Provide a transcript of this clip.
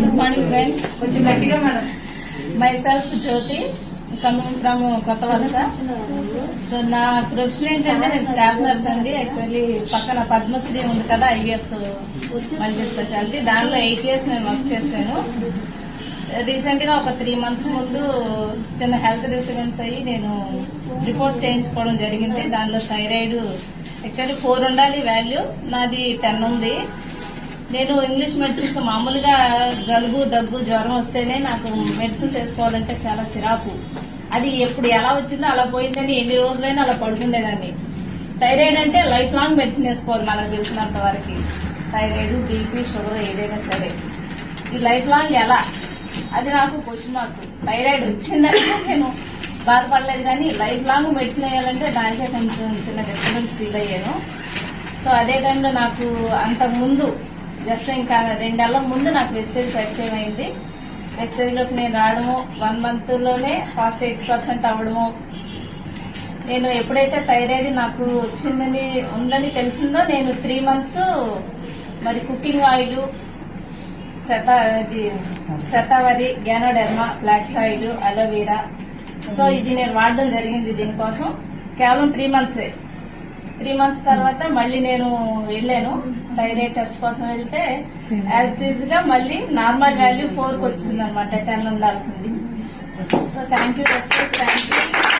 Good morning friends. కొంచెం గట్టిగా madam. Myself Jyothi, coming from Kotha Valasa. So నా ప్రొఫెషన్ ఏంటంటే నేను స్టాఫ్ నర్స్ అండి. యాక్చువల్లీ పక్కన పద్మశ్రీ ఉంది కదా, IVF మల్టీ స్పెషాలిటీ, దానిలో 8 years నేను వర్క్ చేశాను. రీసెంట్ గా ఒక 3 months ముందు చిన్న హెల్త్ డిస్టర్బెన్స్ అయ్యి నేను రిపోర్ట్స్ చేయించుకోవడం జరిగింది. దానిలో థైరాయిడ్ యాక్చువల్లీ 4 ఉండాలి వాల్యూ, నాది 10 ఉంది. నేను ఇంగ్లీష్ మెడిసిన్స్ మామూలుగా జలుబు దగ్గు జ్వరం వస్తేనే నాకు మెడిసిన్స్ వేసుకోవాలంటే చాలా చిరాకు. అది ఎప్పుడు ఎలా వచ్చిందో అలా పోయిందని ఎన్ని రోజులైనా అలా పడుకునేదాన్ని. థైరాయిడ్ అంటే లైఫ్ లాంగ్ మెడిసిన్ వేసుకోవాలి మనకు తెలిసినంత వరకు. థైరాయిడ్, బీపీ, షుగర్ ఏదైనా సరే ఈ లైఫ్ లాంగ్ ఎలా, అది నాకు క్వశ్చన్ మార్క్. థైరాయిడ్ వచ్చిందంటే నేను బాధపడలేదు, కానీ లైఫ్ లాంగ్ మెడిసిన్ వేయాలంటే దానికే కొంచెం చిన్న డిస్టర్బెన్స్ ఫీల్ అయ్యాను. సో అదే టైంలో నాకు అంతకు ముందు జస్ట్ ఇంకా 2 నెలల ముందు నాకు వెస్టేజ్ పరిచయం అయింది. వెస్టేజ్ లోకి నేను రావడము 1 month లోనే ఫాస్ట్ 8% అవ్వడము. నేను ఎప్పుడైతే థైరాయిడ్ నాకు ఉందని తెలిసిందో నేను 3 months మరి cooking oil, shatavari, ganoderma, flax oil, aloe vera, so ఇది నేను వాడడం జరిగింది. దీనికోసం కేవలం 3 months. 3 months తర్వాత మళ్ళీ నేను వెళ్ళాను థైరాయిడ్ టెస్ట్ కోసం. వెళ్తే యాజ్ ఇట్ ఈజ్ గా మళ్ళీ నార్మల్ వాల్యూ 4 వచ్చింది అనమాట, 10 ఉండాల్సింది. So thank you.